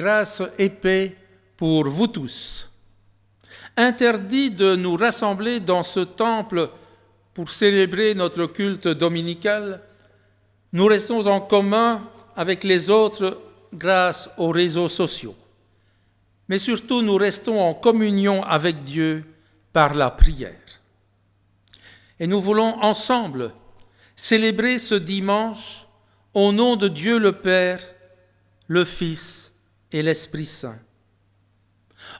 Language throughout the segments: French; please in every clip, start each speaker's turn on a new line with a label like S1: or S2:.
S1: grâce et paix pour vous tous. Interdit de nous rassembler dans ce temple pour célébrer notre culte dominical, nous restons en commun avec les autres grâce aux réseaux sociaux. Mais surtout, nous restons en communion avec Dieu par la prière. Et nous voulons ensemble célébrer ce dimanche au nom de Dieu le Père, le Fils et l'Esprit Saint.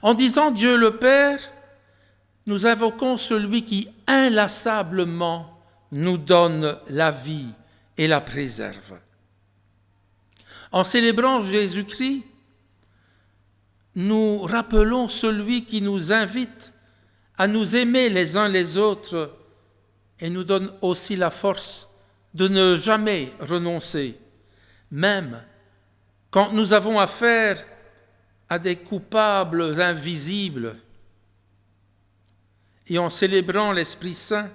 S1: En disant Dieu le Père, nous invoquons celui qui inlassablement nous donne la vie et la préserve. En célébrant Jésus-Christ, nous rappelons celui qui nous invite à nous aimer les uns les autres et nous donne aussi la force de ne jamais renoncer, même quand nous avons affaire à des coupables invisibles. Et en célébrant l'Esprit Saint,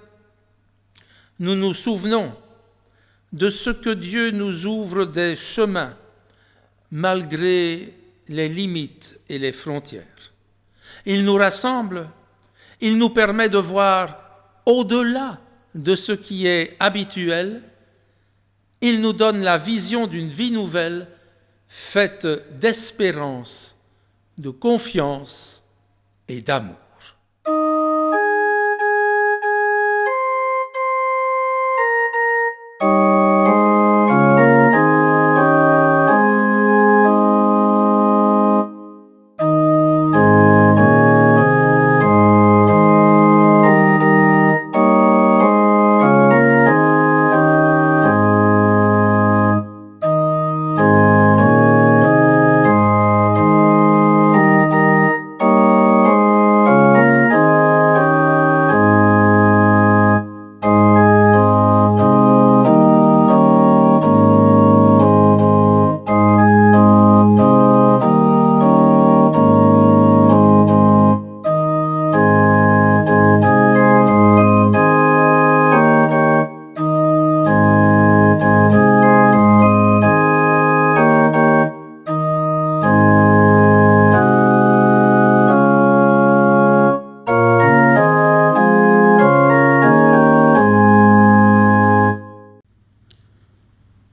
S1: nous nous souvenons de ce que Dieu nous ouvre des chemins malgré les limites et les frontières. Il nous rassemble, il nous permet de voir au-delà de ce qui est habituel, il nous donne la vision d'une vie nouvelle faite d'espérance, de confiance et d'amour.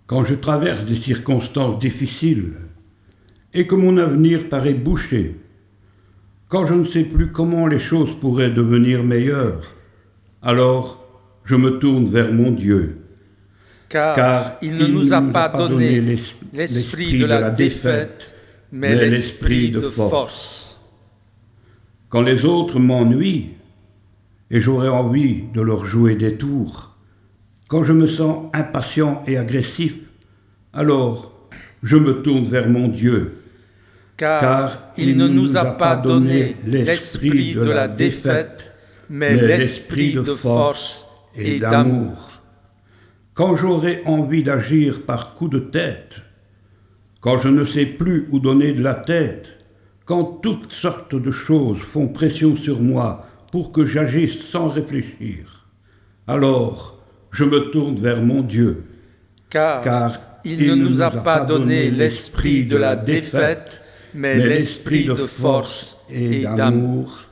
S2: Quand je traverse des circonstances difficiles et que mon avenir paraît bouché, quand je ne sais plus comment les choses pourraient devenir meilleures, alors je me tourne vers mon Dieu.
S1: Car il ne nous a pas donné l'esprit de la défaite, mais l'esprit de force.
S2: Quand les autres m'ennuient et j'aurais envie de leur jouer des tours, quand je me sens impatient et agressif, alors je me tourne vers mon Dieu.
S1: Car il ne nous a pas donné l'esprit de la défaite, mais l'esprit de force et d'amour.
S2: Quand j'aurai envie d'agir par coup de tête, quand je ne sais plus où donner de la tête, quand toutes sortes de choses font pression sur moi pour que j'agisse sans réfléchir, alors je me tourne vers mon Dieu.
S1: Car il ne nous a pas donné l'esprit de la défaite, mais l'esprit de force et d'amour.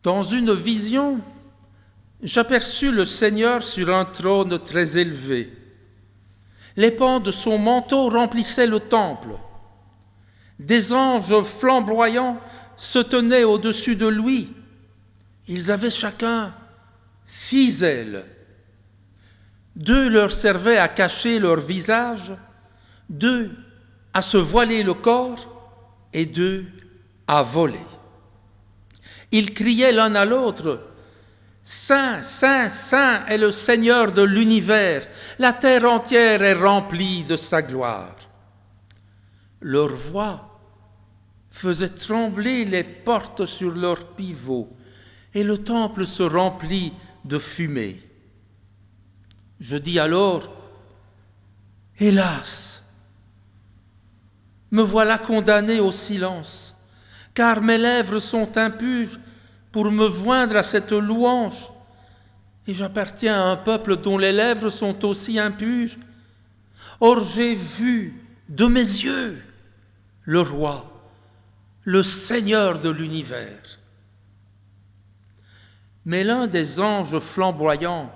S1: Dans une vision, j'aperçus le Seigneur sur un trône très élevé. Les pans de son manteau remplissaient le temple. Des anges flamboyants se tenaient au-dessus de lui. Ils avaient chacun 6 ailes. 2 leur servaient à cacher leur visage, 2 à se voiler le corps et 2 à voler. Ils criaient l'un à l'autre, « Saint, Saint, Saint est le Seigneur de l'univers, la terre entière est remplie de sa gloire. » Leur voix faisait trembler les portes sur leurs pivots, et le temple se remplit de fumée. Je dis alors, hélas, me voilà condamné au silence, car mes lèvres sont impures pour me joindre à cette louange, et j'appartiens à un peuple dont les lèvres sont aussi impures. Or j'ai vu de mes yeux le roi, le Seigneur de l'univers. Mais l'un des anges flamboyants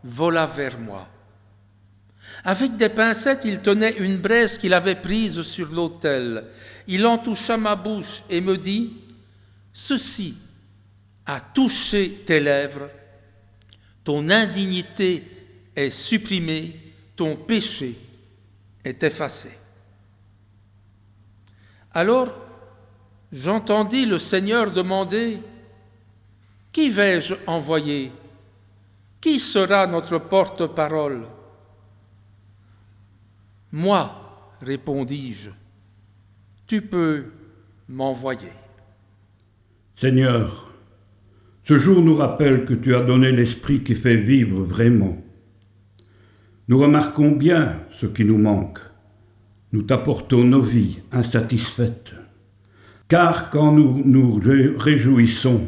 S1: vola vers moi. Avec des pincettes, il tenait une braise qu'il avait prise sur l'autel. Il en toucha ma bouche et me dit, « Ceci a touché tes lèvres, ton indignité est supprimée, ton péché est effacé. » Alors, j'entendis le Seigneur demander, « Qui vais-je envoyer? Qui sera notre porte-parole ?» « Moi, répondis-je, tu peux m'envoyer. »
S2: Seigneur, ce jour nous rappelle que tu as donné l'esprit qui fait vivre vraiment. Nous remarquons bien ce qui nous manque. Nous t'apportons nos vies insatisfaites. Car quand nous nous réjouissons,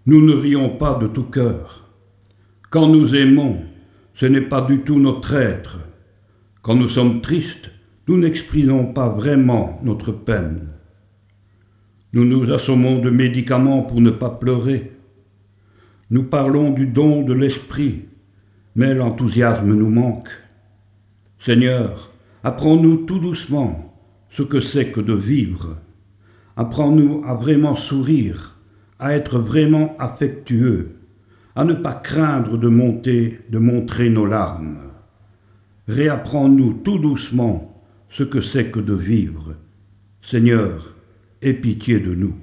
S2: nous ne rions pas de tout cœur. Quand nous aimons, ce n'est pas du tout notre être. Quand nous sommes tristes, nous n'exprimons pas vraiment notre peine. Nous nous assommons de médicaments pour ne pas pleurer. Nous parlons du don de l'esprit, mais l'enthousiasme nous manque. Seigneur, apprends-nous tout doucement ce que c'est que de vivre. Apprends-nous à vraiment sourire, à être vraiment affectueux, à ne pas craindre de montrer nos larmes. Réapprends-nous tout doucement ce que c'est que de vivre. Seigneur, aie pitié de nous.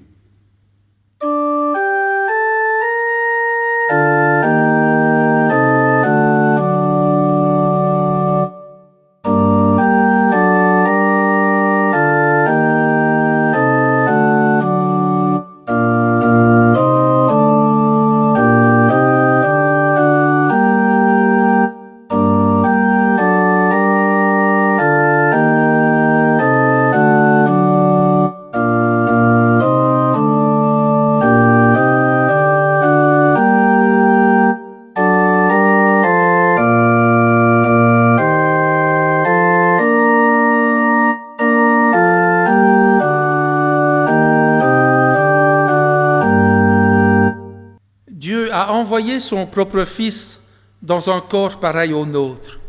S1: Envoyé son propre Fils dans un corps pareil au nôtre.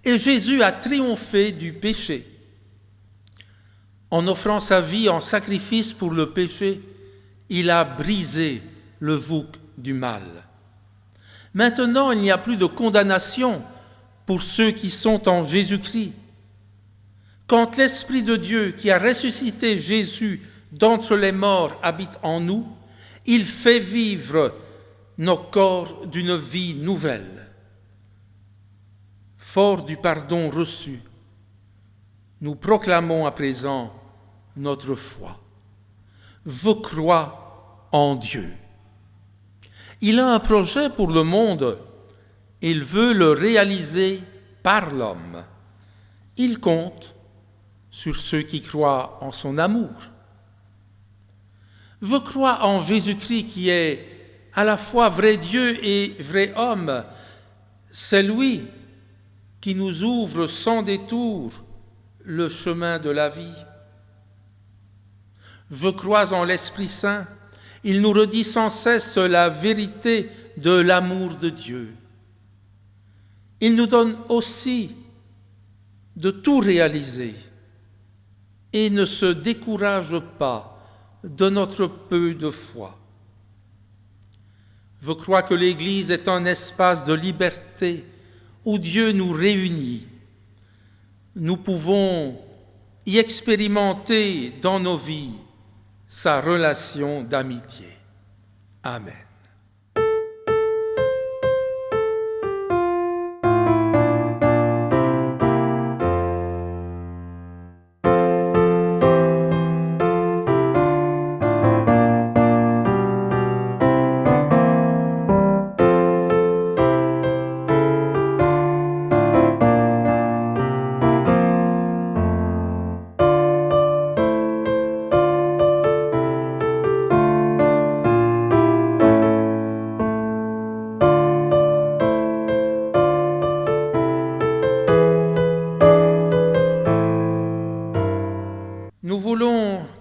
S1: Et Jésus a triomphé du péché. En offrant sa vie en sacrifice pour le péché, il a brisé le joug du mal. Maintenant, il n'y a plus de condamnation pour ceux qui sont en Jésus-Christ. Quand l'Esprit de Dieu qui a ressuscité Jésus d'entre les morts habite en nous, il fait vivre nos corps d'une vie nouvelle. Forts du pardon reçu, nous proclamons à présent notre foi. Je crois en Dieu. Il a un projet pour le monde, il veut le réaliser par l'homme. Il compte sur ceux qui croient en son amour. Je crois en Jésus-Christ qui est à la fois vrai Dieu et vrai homme. C'est lui qui nous ouvre sans détour le chemin de la vie. Je crois en l'Esprit Saint. Il nous redit sans cesse la vérité de l'amour de Dieu. Il nous donne aussi de tout réaliser et ne se décourage pas de notre peu de foi. Je crois que l'Église est un espace de liberté où Dieu nous réunit. Nous pouvons y expérimenter dans nos vies sa relation d'amitié. Amen.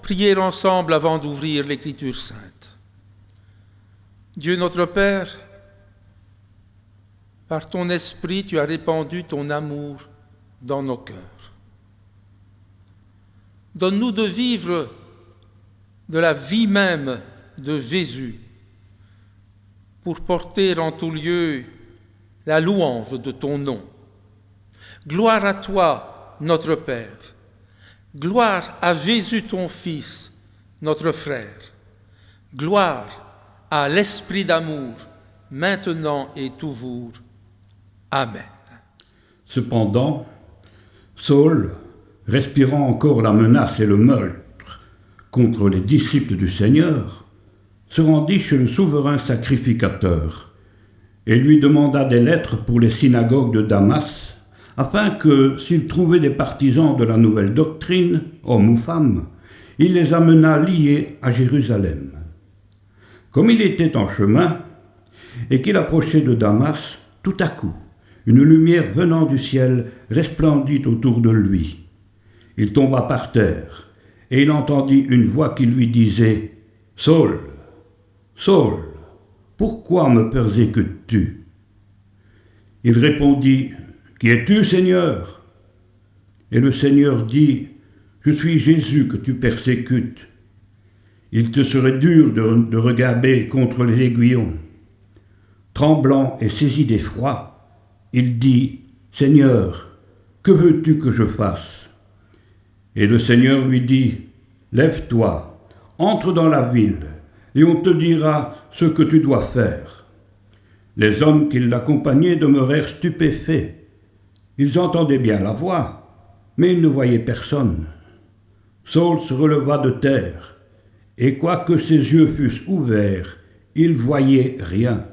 S1: prier ensemble avant d'ouvrir l'Écriture sainte. Dieu notre Père, par ton Esprit, tu as répandu ton amour dans nos cœurs. Donne-nous de vivre de la vie même de Jésus pour porter en tout lieu la louange de ton nom. Gloire à toi, notre Père. Gloire à Jésus, ton Fils, notre frère. Gloire à l'Esprit d'amour, maintenant et toujours. Amen.
S2: Cependant, Saul, respirant encore la menace et le meurtre contre les disciples du Seigneur, se rendit chez le souverain sacrificateur et lui demanda des lettres pour les synagogues de Damas, afin que, s'il trouvait des partisans de la nouvelle doctrine, hommes ou femmes, il les amenât liés à Jérusalem. Comme il était en chemin et qu'il approchait de Damas, tout à coup, une lumière venant du ciel resplendit autour de lui. Il tomba par terre et il entendit une voix qui lui disait « Saul, Saul, pourquoi me persécutes-tu » Il répondit « Qui es-tu, Seigneur » Et le Seigneur dit « Je suis Jésus que tu persécutes. Il te serait dur de regarder contre les aiguillons. » Tremblant et saisi d'effroi, il dit « Seigneur, que veux-tu que je fasse » Et le Seigneur lui dit « Lève-toi, entre dans la ville, et on te dira ce que tu dois faire. » Les hommes qui l'accompagnaient demeurèrent stupéfaits. Ils entendaient bien la voix, mais ils ne voyaient personne. Saul se releva de terre, et quoique ses yeux fussent ouverts, il voyait rien.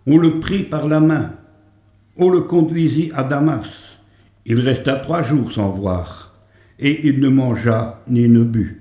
S2: On le prit par la main, on le conduisit à Damas. Il resta 3 jours sans voir, et il ne mangea ni ne but.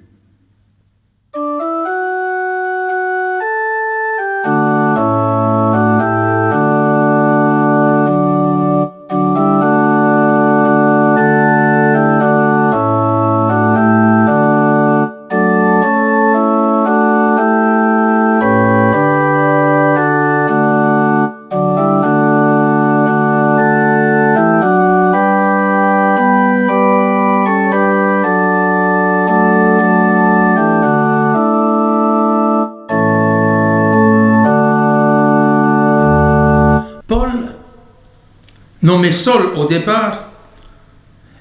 S1: Nommé Saul au départ,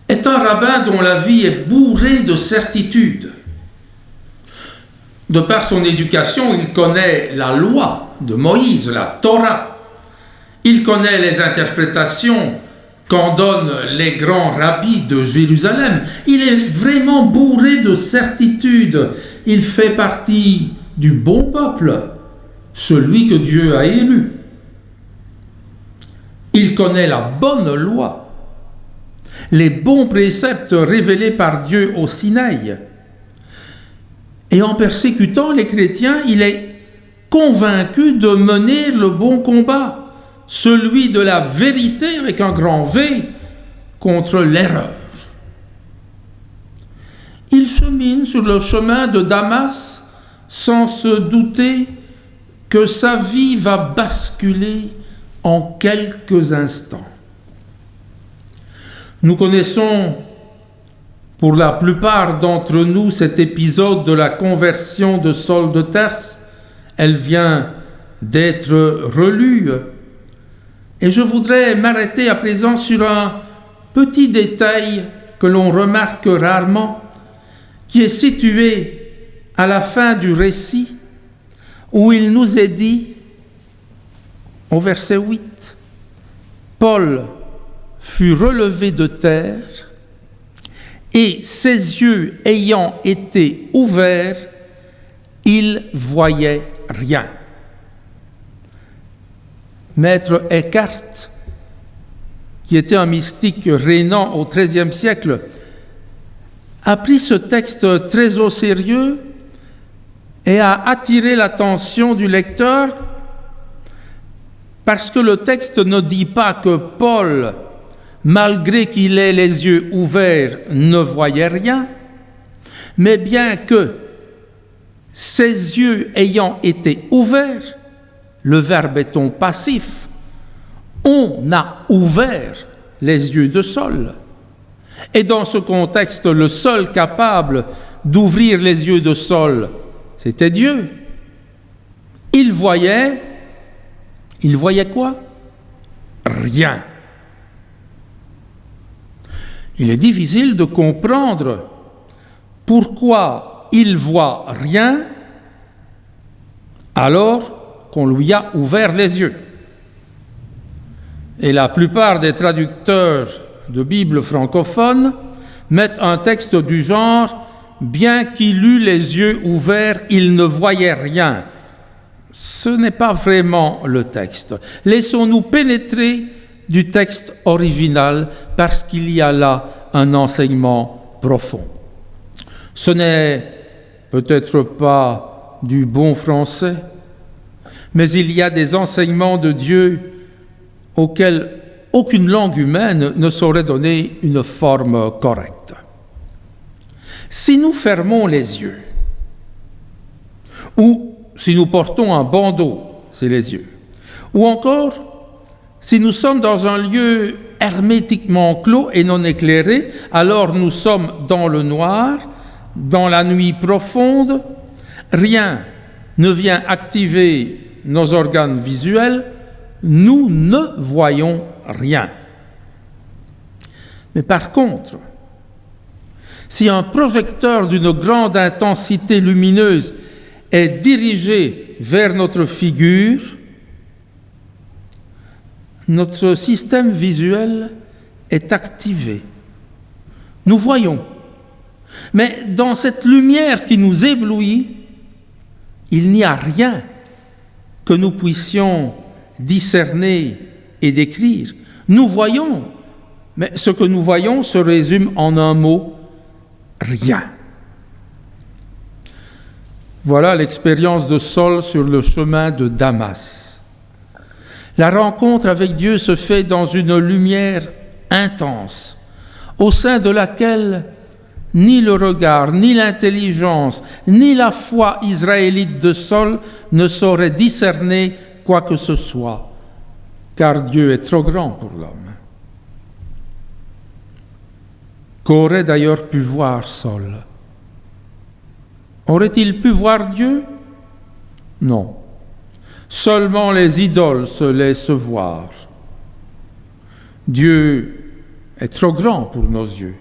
S1: est un rabbin dont la vie est bourrée de certitudes. De par son éducation, il connaît la loi de Moïse, la Torah. Il connaît les interprétations qu'en donnent les grands rabbis de Jérusalem. Il est vraiment bourré de certitudes. Il fait partie du bon peuple, celui que Dieu a élu. Il connaît la bonne loi, les bons préceptes révélés par Dieu au Sinaï. Et en persécutant les chrétiens, il est convaincu de mener le bon combat, celui de la vérité avec un grand V contre l'erreur. Il chemine sur le chemin de Damas sans se douter que sa vie va basculer en quelques instants. Nous connaissons pour la plupart d'entre nous cet épisode de la conversion de Saul de Tarse. Elle vient d'être relue. Et je voudrais m'arrêter à présent sur un petit détail que l'on remarque rarement, qui est situé à la fin du récit, où il nous est dit, au verset 8, « Paul fut relevé de terre, et ses yeux ayant été ouverts, il voyait rien. » Maître Eckhart, qui était un mystique régnant au XIIIe siècle, a pris ce texte très au sérieux et a attiré l'attention du lecteur parce que le texte ne dit pas que Paul, malgré qu'il ait les yeux ouverts, ne voyait rien, Mais bien que ses yeux ayant été ouverts, le verbe est ton passif, on a ouvert les yeux de Saul. Et dans ce contexte, le seul capable d'ouvrir les yeux de Saul, c'était Dieu. Il voyait quoi? Rien. Il est difficile de comprendre pourquoi il voit rien alors qu'on lui a ouvert les yeux. Et la plupart des traducteurs de Bible francophones mettent un texte du genre « Bien qu'il eût les yeux ouverts, il ne voyait rien ». Ce n'est pas vraiment le texte. Laissons-nous pénétrer du texte original parce qu'il y a là un enseignement profond. Ce n'est peut-être pas du bon français, mais il y a des enseignements de Dieu auxquels aucune langue humaine ne saurait donner une forme correcte. Si nous fermons les yeux, ou si nous portons un bandeau, c'est les yeux, ou encore si nous sommes dans un lieu hermétiquement clos et non éclairé, alors nous sommes dans le noir, dans la nuit profonde, rien ne vient activer nos organes visuels, nous ne voyons rien. Mais par contre, si un projecteur d'une grande intensité lumineuse est dirigé vers notre figure, notre système visuel est activé. Nous voyons. Mais dans cette lumière qui nous éblouit, il n'y a rien que nous puissions discerner et décrire. Nous voyons, mais ce que nous voyons se résume en un mot, rien. Voilà l'expérience de Saul sur le chemin de Damas. La rencontre avec Dieu se fait dans une lumière intense, au sein de laquelle ni le regard, ni l'intelligence, ni la foi israélite de Saul ne sauraient discerner quoi que ce soit, car Dieu est trop grand pour l'homme. Qu'aurait d'ailleurs pu voir Saul? Aurait-il pu voir Dieu? Non. Seulement les idoles se laissent voir. Dieu est trop grand pour nos yeux.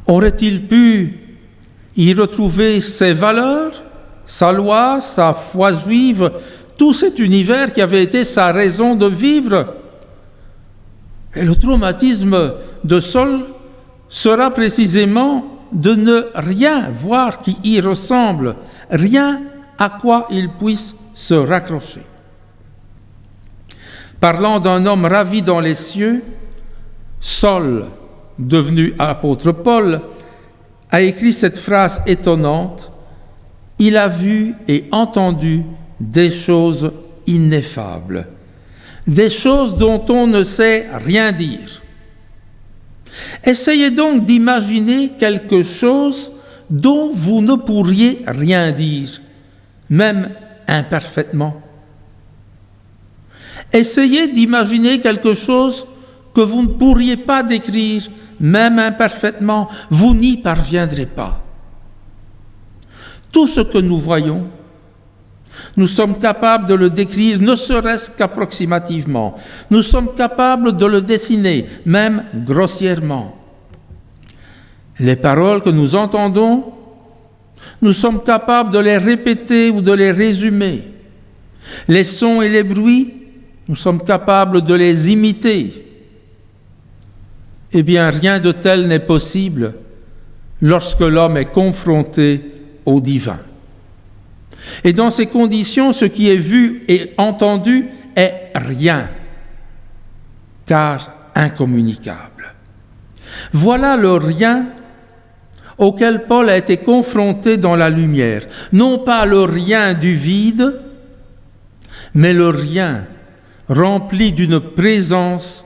S1: Aurait-il pu y retrouver ses valeurs, sa loi, sa foi juive, tout cet univers qui avait été sa raison de vivre? Et le traumatisme de Saul sera précisément de ne rien voir qui y ressemble, rien à quoi il puisse se raccrocher. Parlant d'un homme ravi dans les cieux, Saul, devenu apôtre Paul, a écrit cette phrase étonnante: « Il a vu et entendu des choses ineffables, des choses dont on ne sait rien dire. » Essayez donc d'imaginer quelque chose dont vous ne pourriez rien dire, même imparfaitement. Essayez d'imaginer quelque chose que vous ne pourriez pas décrire, même imparfaitement, vous n'y parviendrez pas. Tout ce que nous voyons, nous sommes capables de le décrire, ne serait-ce qu'approximativement. Nous sommes capables de le dessiner, même grossièrement. Les paroles que nous entendons, nous sommes capables de les répéter ou de les résumer. Les sons et les bruits, nous sommes capables de les imiter. Eh bien, rien de tel n'est possible lorsque l'homme est confronté au divin. Et dans ces conditions, ce qui est vu et entendu est rien, car incommunicable. Voilà le rien auquel Paul a été confronté dans la lumière. Non pas le rien du vide, mais le rien rempli d'une présence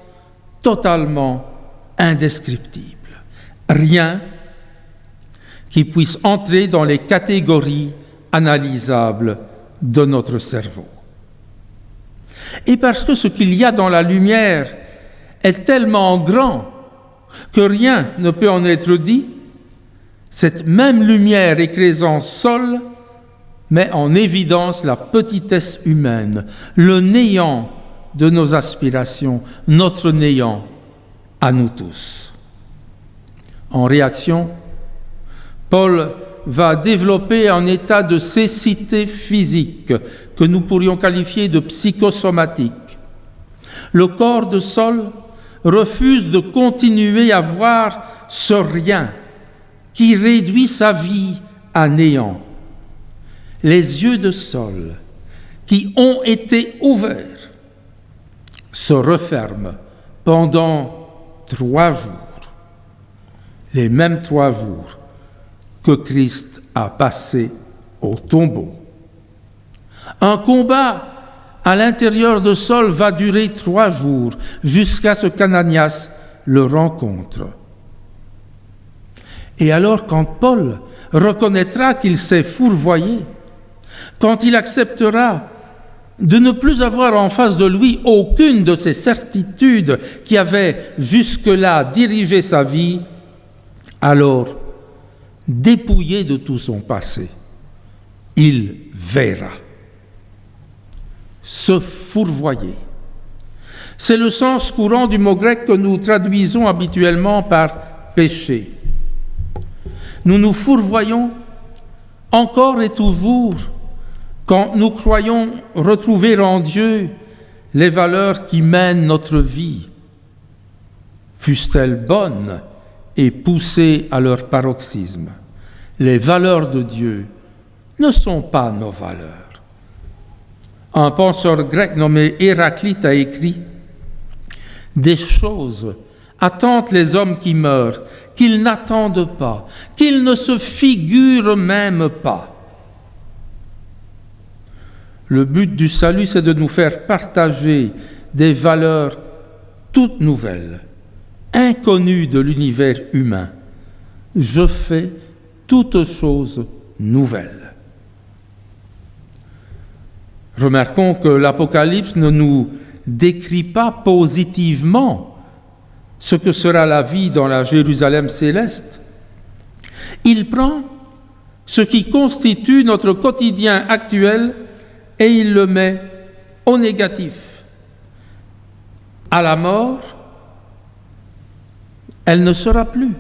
S1: totalement indescriptible. Rien qui puisse entrer dans les catégories analysables de notre cerveau. Et parce que ce qu'il y a dans la lumière est tellement grand que rien ne peut en être dit, cette même lumière écrasant sol met en évidence la petitesse humaine, le néant de nos aspirations, notre néant à nous tous. En réaction, Paul va développer un état de cécité physique que nous pourrions qualifier de psychosomatique. Le corps de Saul refuse de continuer à voir ce rien qui réduit sa vie à néant. Les yeux de Saul, qui ont été ouverts, se referment pendant 3 jours, les mêmes 3 jours que Christ a passés au tombeau. Un combat à l'intérieur de Saul va durer 3 jours, jusqu'à ce qu'Ananias le rencontre. Et alors, quand Paul reconnaîtra qu'il s'est fourvoyé, quand il acceptera de ne plus avoir en face de lui aucune de ces certitudes qui avaient jusque-là dirigé sa vie, alors, dépouillé de tout son passé, il verra. Se fourvoyer. C'est le sens courant du mot grec que nous traduisons habituellement par péché. Nous nous fourvoyons encore et toujours quand nous croyons retrouver en Dieu les valeurs qui mènent notre vie, fussent-elles bonnes et poussées à leur paroxysme. Les valeurs de Dieu ne sont pas nos valeurs. Un penseur grec nommé Héraclite a écrit « Des choses attendent les hommes qui meurent, qu'ils n'attendent pas, qu'ils ne se figurent même pas. » Le but du salut, c'est de nous faire partager des valeurs toutes nouvelles, inconnues de l'univers humain. Je fais toutes choses nouvelles. Remarquons que l'Apocalypse ne nous décrit pas positivement ce que sera la vie dans la Jérusalem céleste. Il prend ce qui constitue notre quotidien actuel et il le met au négatif. À la mort, elle ne sera plus.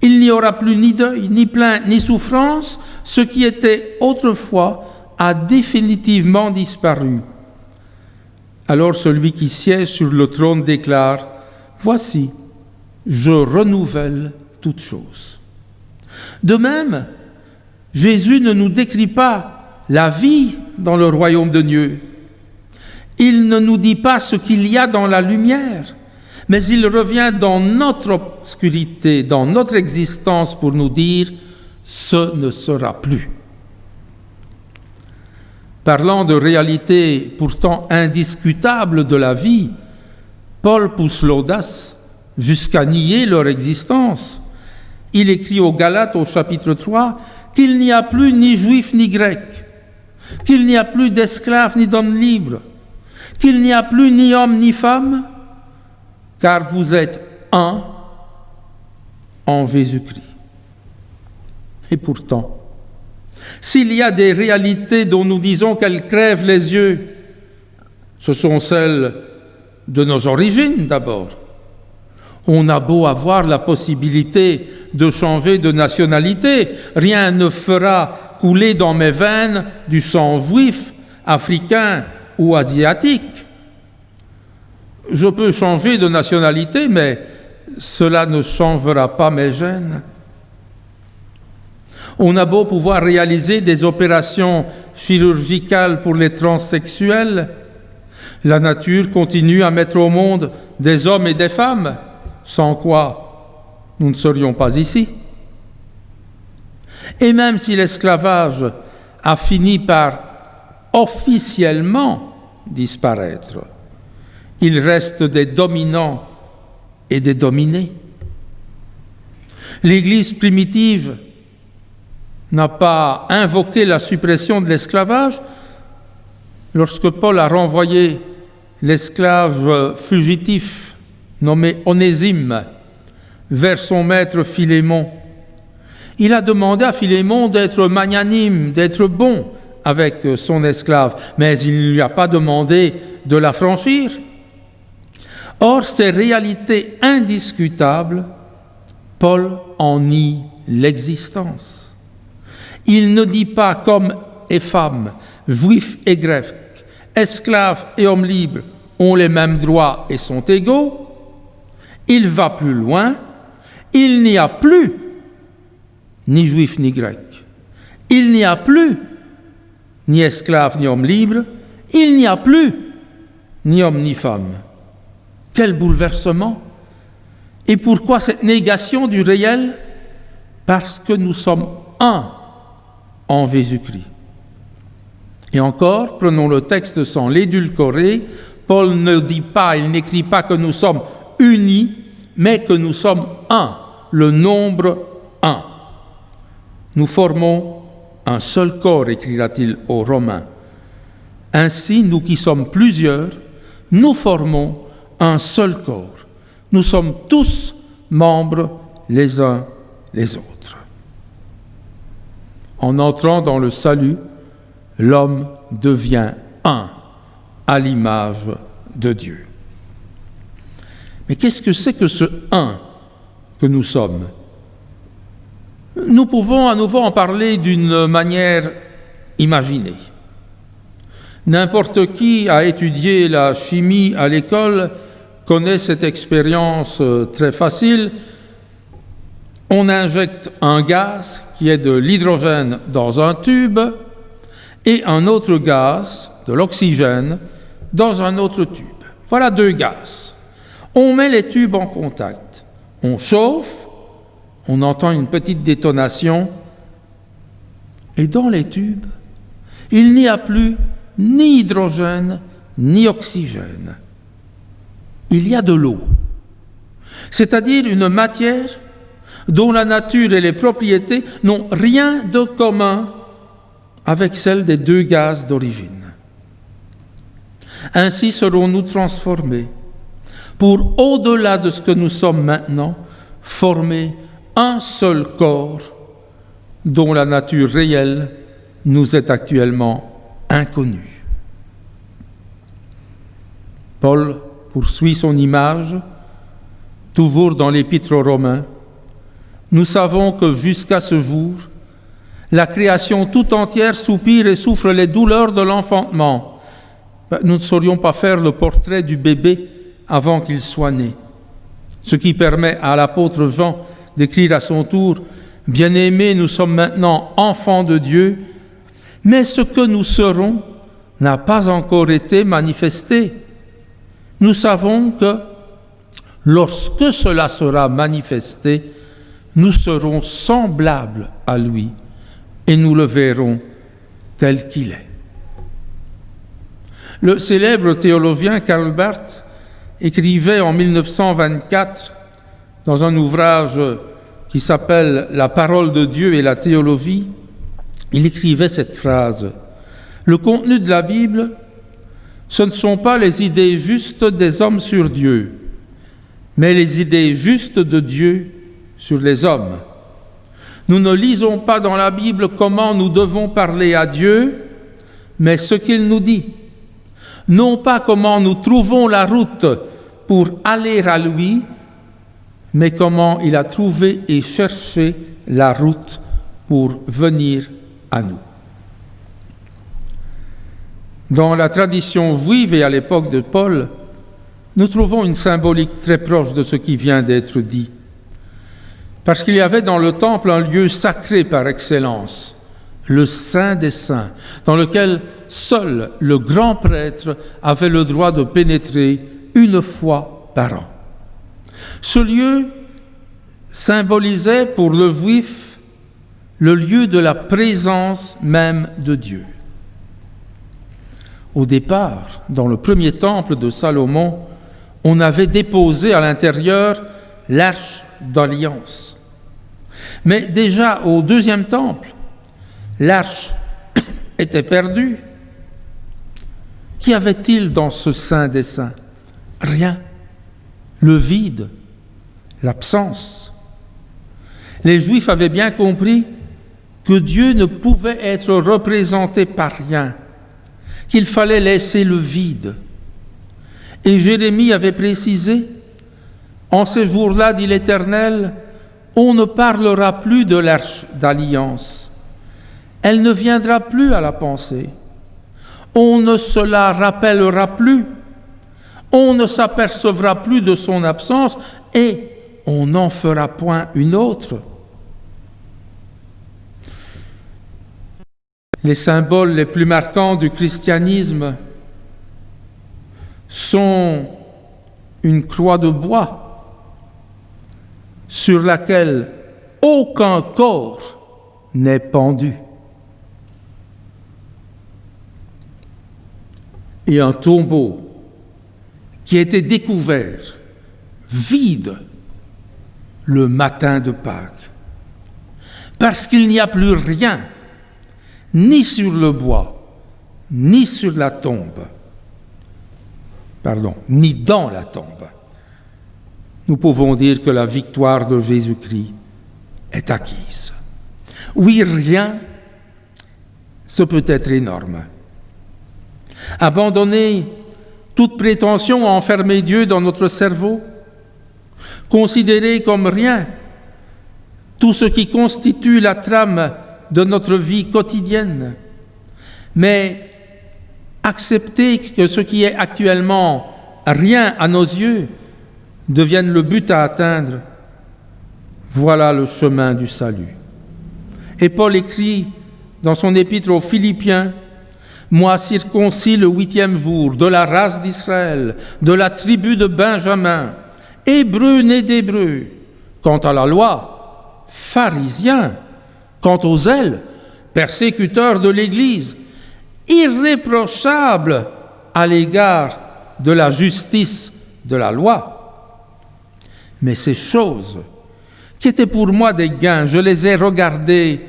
S1: Il n'y aura plus ni deuil, ni plainte, ni souffrance. Ce qui était autrefois a définitivement disparu. Alors celui qui siège sur le trône déclare « Voici, je renouvelle toutes choses. » De même, Jésus ne nous décrit pas la vie dans le royaume de Dieu. Il ne nous dit pas ce qu'il y a dans la lumière, mais il revient dans notre obscurité, dans notre existence pour nous dire « ce ne sera plus ». Parlant de réalité pourtant indiscutable de la vie, Paul pousse l'audace jusqu'à nier leur existence. Il écrit aux Galates au chapitre 3 qu'il n'y a plus ni juif ni grec, qu'il n'y a plus d'esclaves ni d'hommes libres, qu'il n'y a plus ni homme ni femme, car vous êtes un en Jésus-Christ. Et pourtant, s'il y a des réalités dont nous disons qu'elles crèvent les yeux, ce sont celles de nos origines d'abord. On a beau avoir la possibilité de changer de nationalité, rien ne fera couler dans mes veines du sang juif, africain ou asiatique. Je peux changer de nationalité, mais cela ne changera pas mes gènes. On a beau pouvoir réaliser des opérations chirurgicales pour les transsexuels, la nature continue à mettre au monde des hommes et des femmes, sans quoi nous ne serions pas ici. Et même si l'esclavage a fini par officiellement disparaître, il reste des dominants et des dominés. L'Église primitive n'a pas invoqué la suppression de l'esclavage lorsque Paul a renvoyé l'esclave fugitif nommé Onésime vers son maître Philémon. Il a demandé à Philémon d'être magnanime, d'être bon avec son esclave, mais il ne lui a pas demandé de l'affranchir. Or, ces réalités indiscutables, Paul en nie l'existence. Il ne dit pas qu'hommes et femmes, juifs et grecs, esclaves et hommes libres ont les mêmes droits et sont égaux. Il va plus loin. Il n'y a plus ni juifs ni grecs. Il n'y a plus ni esclaves ni hommes libres. Il n'y a plus ni homme ni femme. Quel bouleversement! Et pourquoi cette négation du réel? Parce que nous sommes un en Jésus-Christ. Et encore, prenons le texte sans l'édulcorer, Paul ne dit pas, il n'écrit pas que nous sommes unis, mais que nous sommes un, le nombre un. Nous formons un seul corps, écrira-t-il aux Romains. Ainsi, nous qui sommes plusieurs, nous formons un seul corps. Nous sommes tous membres les uns les autres. En entrant dans le salut, l'homme devient un, à l'image de Dieu. Mais qu'est-ce que c'est que ce un que nous sommes? Nous pouvons à nouveau en parler d'une manière imaginée. N'importe qui a étudié la chimie à l'école connaît cette expérience très facile. On injecte un gaz qui est de l'hydrogène dans un tube et un autre gaz, de l'oxygène, dans un autre tube. Voilà deux gaz. On met les tubes en contact. On chauffe, on entend une petite détonation et dans les tubes, il n'y a plus ni hydrogène ni oxygène. Il y a de l'eau, c'est-à-dire une matière dont la nature et les propriétés n'ont rien de commun avec celle des deux gaz d'origine. Ainsi serons-nous transformés pour, au-delà de ce que nous sommes maintenant, former un seul corps dont la nature réelle nous est actuellement inconnue. Paul poursuit son image, toujours dans l'Épître aux Romains. Nous savons que jusqu'à ce jour, la création tout entière soupire et souffre les douleurs de l'enfantement. Nous ne saurions pas faire le portrait du bébé avant qu'il soit né. Ce qui permet à l'apôtre Jean d'écrire à son tour « Bien-aimés, nous sommes maintenant enfants de Dieu, mais ce que nous serons n'a pas encore été manifesté. Nous savons que lorsque cela sera manifesté, nous serons semblables à lui et nous le verrons tel qu'il est. » Le célèbre théologien Karl Barth écrivait en 1924 dans un ouvrage qui s'appelle « La parole de Dieu et la théologie », il écrivait cette phrase : « Le contenu de la Bible, ce ne sont pas les idées justes des hommes sur Dieu, mais les idées justes de Dieu sur les hommes. Nous ne lisons pas dans la Bible comment nous devons parler à Dieu, mais ce qu'il nous dit. Non pas comment nous trouvons la route pour aller à lui, mais comment il a trouvé et cherché la route pour venir à nous. » Dans la tradition juive et à l'époque de Paul, nous trouvons une symbolique très proche de ce qui vient d'être dit. Parce qu'il y avait dans le temple un lieu sacré par excellence, le Saint des Saints, dans lequel seul le grand prêtre avait le droit de pénétrer une fois par an. Ce lieu symbolisait pour le juif le lieu de la présence même de Dieu. Au départ, dans le premier temple de Salomon, on avait déposé à l'intérieur l'arche d'alliance. Mais déjà au deuxième temple, l'arche était perdue. Qu'y avait-il dans ce saint des saints? Rien. Le vide, l'absence. Les Juifs avaient bien compris que Dieu ne pouvait être représenté par rien, qu'il fallait laisser le vide. Et Jérémie avait précisé, en ces jours-là, dit l'Éternel, on ne parlera plus de l'arche d'alliance. Elle ne viendra plus à la pensée. On ne se la rappellera plus. On ne s'apercevra plus de son absence et on n'en fera point une autre. Les symboles les plus marquants du christianisme sont une croix de bois sur laquelle aucun corps n'est pendu et un tombeau qui a été découvert vide le matin de Pâques, parce qu'il n'y a plus rien, ni sur le bois, ni sur la tombe, ni dans la tombe. Nous pouvons dire que la victoire de Jésus-Christ est acquise. Oui, rien, ce peut être énorme. Abandonner toute prétention à enfermer Dieu dans notre cerveau, considérer comme rien tout ce qui constitue la trame de notre vie quotidienne, mais accepter que ce qui est actuellement rien à nos yeux devienne le but à atteindre, voilà le chemin du salut. Et Paul écrit dans son épître aux Philippiens, « Moi circoncis le 8e jour, de la race d'Israël, de la tribu de Benjamin, hébreu né d'hébreu, quant à la loi, pharisien, quant au zèle, persécuteur de l'Église, irréprochable à l'égard de la justice de la loi. Mais ces choses qui étaient pour moi des gains, je les ai regardées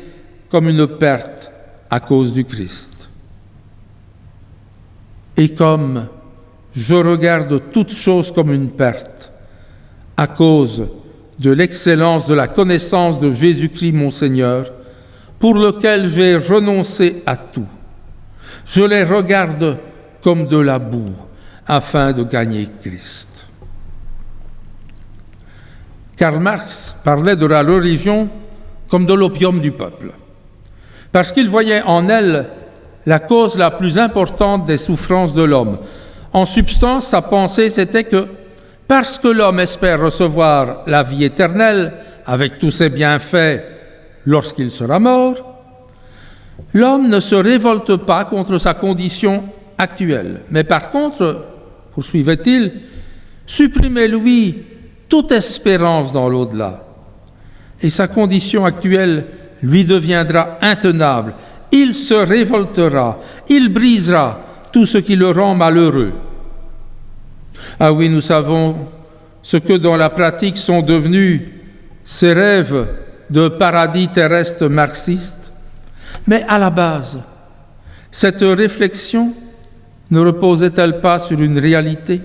S1: comme une perte à cause du Christ. Et comme je regarde toutes choses comme une perte à cause de l'excellence de la connaissance de Jésus-Christ mon Seigneur, pour lequel j'ai renoncé à tout, je les regarde comme de la boue, afin de gagner Christ. Karl Marx parlait de la religion comme de l'opium du peuple, parce qu'il voyait en elle la cause la plus importante des souffrances de l'homme. En substance, sa pensée, c'était que parce que l'homme espère recevoir la vie éternelle avec tous ses bienfaits lorsqu'il sera mort, l'homme ne se révolte pas contre sa condition actuelle. Mais par contre, poursuivait-il, supprimez-lui toute espérance dans l'au-delà. Et sa condition actuelle lui deviendra intenable. Il se révoltera, il brisera tout ce qui le rend malheureux. Ah oui, nous savons ce que dans la pratique sont devenus ces rêves de paradis terrestre marxiste. Mais à la base, cette réflexion ne reposait-elle pas sur une réalité?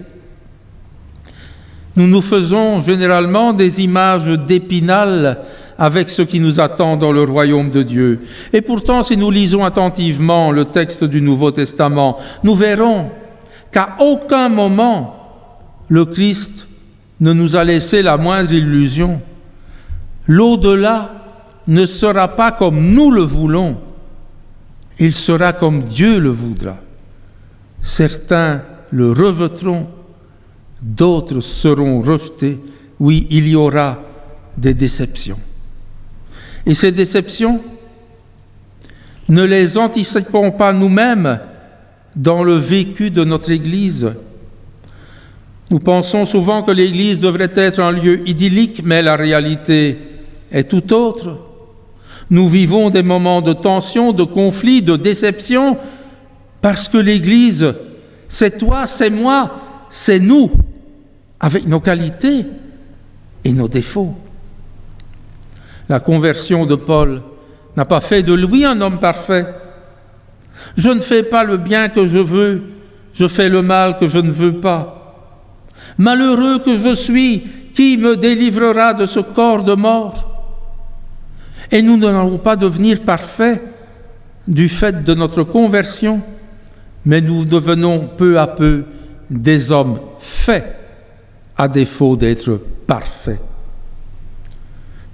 S1: Nous nous faisons généralement des images d'Épinal avec ce qui nous attend dans le royaume de Dieu. Et pourtant, si nous lisons attentivement le texte du Nouveau Testament, nous verrons qu'à aucun moment le Christ ne nous a laissé la moindre illusion. L'au-delà ne sera pas comme nous le voulons, il sera comme Dieu le voudra. Certains le rejetteront, d'autres seront rejetés. Oui, il y aura des déceptions. Et ces déceptions, ne les anticipons pas nous-mêmes dans le vécu de notre Église. Nous pensons souvent que l'Église devrait être un lieu idyllique, mais la réalité est tout autre. Nous vivons des moments de tension, de conflit, de déception, parce que l'Église, c'est toi, c'est moi, c'est nous, avec nos qualités et nos défauts. La conversion de Paul n'a pas fait de lui un homme parfait. Je ne fais pas le bien que je veux, je fais le mal que je ne veux pas. Malheureux que je suis, qui me délivrera de ce corps de mort? Et nous n'allons pas devenir parfaits du fait de notre conversion, mais nous devenons peu à peu des hommes faits, à défaut d'être parfaits.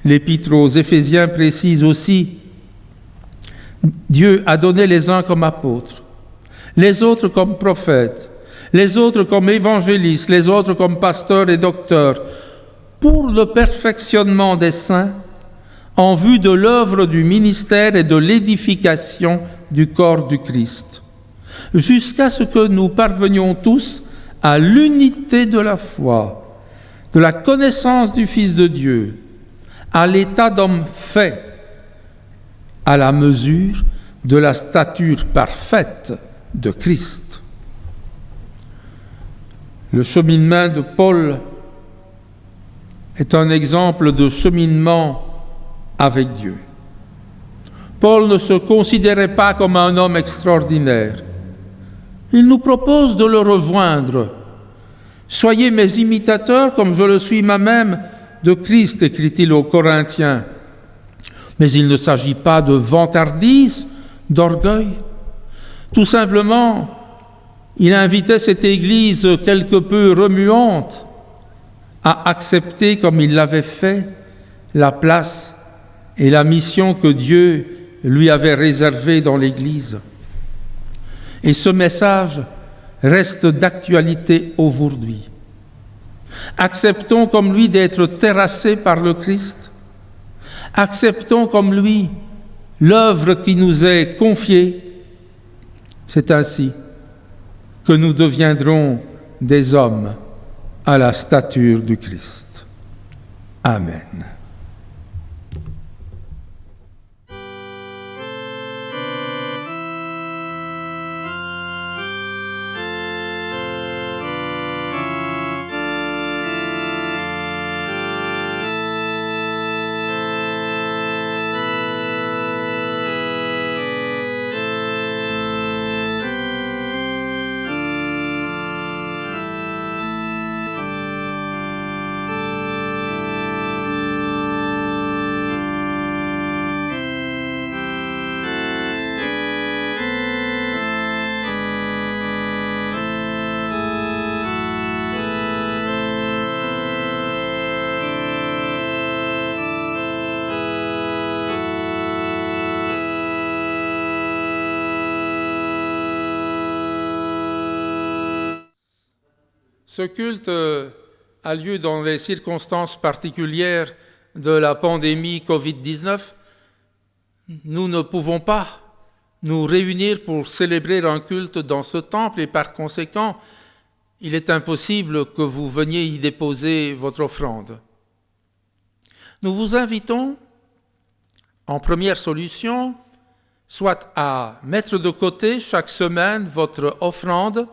S1: L'Épître aux Éphésiens précise aussi: Dieu a donné les uns comme apôtres, les autres comme prophètes, les autres comme évangélistes, les autres comme pasteurs et docteurs, pour le perfectionnement des saints, en vue de l'œuvre du ministère et de l'édification du corps du Christ, jusqu'à ce que nous parvenions tous à l'unité de la foi, de la connaissance du Fils de Dieu, à l'état d'homme fait, à la mesure de la stature parfaite de Christ. Le cheminement de Paul est un exemple de cheminement avec Dieu. Paul ne se considérait pas comme un homme extraordinaire. Il nous propose de le rejoindre. « Soyez mes imitateurs comme je le suis moi-même de Christ », écrit-il aux Corinthiens. Mais il ne s'agit pas de vantardise, d'orgueil. Tout simplement, il invitait cette Église quelque peu remuante à accepter, comme il l'avait fait, la place et la mission que Dieu lui avait réservée dans l'Église. Et ce message reste d'actualité aujourd'hui. Acceptons comme lui d'être terrassés par le Christ. Acceptons comme lui l'œuvre qui nous est confiée. C'est ainsi que nous deviendrons des hommes à la stature du Christ. Amen. Ce culte a lieu dans les circonstances particulières de la pandémie Covid-19. Nous ne pouvons pas nous réunir pour célébrer un culte dans ce temple et par conséquent, il est impossible que vous veniez y déposer votre offrande. Nous vous invitons, en première solution, soit à mettre de côté chaque semaine votre offrande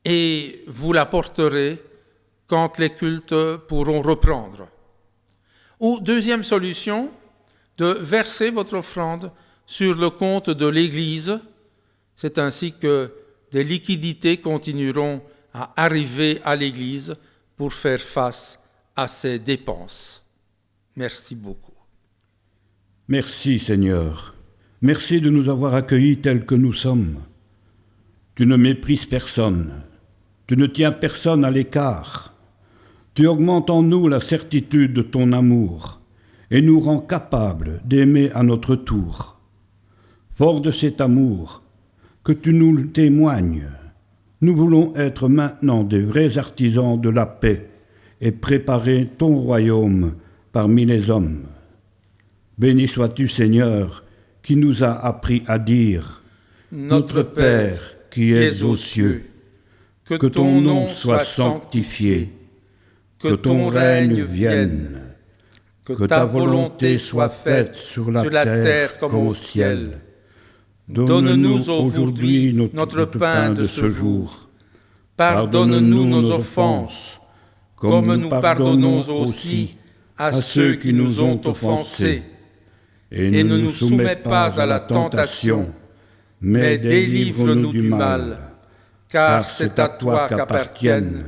S1: et vous la porterez quand les cultes pourront reprendre. Ou deuxième solution, de verser votre offrande sur le compte de l'Église. C'est ainsi que des liquidités continueront à arriver à l'Église pour faire face à ces dépenses. Merci beaucoup.
S2: Merci Seigneur. Merci de nous avoir accueillis tels que nous sommes. Tu ne méprises personne. Tu ne tiens personne à l'écart. Tu augmentes en nous la certitude de ton amour et nous rends capables d'aimer à notre tour. Fort de cet amour que tu nous témoignes, nous voulons être maintenant des vrais artisans de la paix et préparer ton royaume parmi les hommes. Béni sois-tu, Seigneur, qui nous a appris à dire « Notre Père qui es aux cieux, que ton nom soit sanctifié, que ton règne vienne, que ta volonté soit faite sur la terre comme au ciel. Donne-nous aujourd'hui notre pain de ce jour. Pardonne-nous nos offenses, comme nous pardonnons aussi à ceux qui nous ont offensés.
S1: et ne nous soumets pas à la tentation, mais délivre-nous du mal, car c'est à toi qu'appartiennent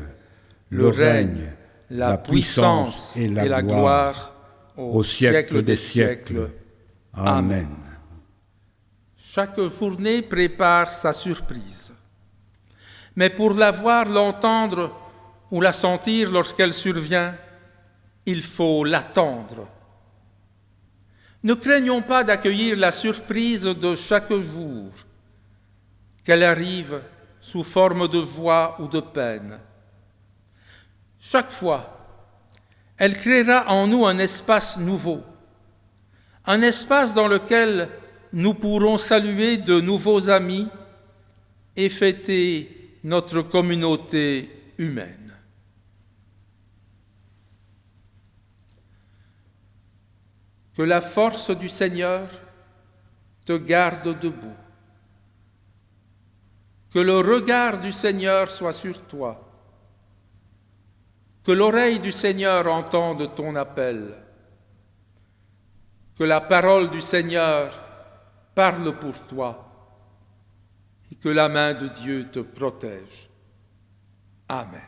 S1: le règne, la puissance et la gloire au siècle des siècles. Amen. Chaque journée prépare sa surprise. Mais pour la voir, l'entendre ou la sentir lorsqu'elle survient, il faut l'attendre. Ne craignons pas d'accueillir la surprise de chaque jour, qu'elle arrive sous forme de joie ou de peine. Chaque fois, elle créera en nous un espace nouveau, un espace dans lequel nous pourrons saluer de nouveaux amis et fêter notre communauté humaine. Que la force du Seigneur te garde debout. Que le regard du Seigneur soit sur toi. Que l'oreille du Seigneur entende ton appel. Que la parole du Seigneur parle pour toi et que la main de Dieu te protège. Amen.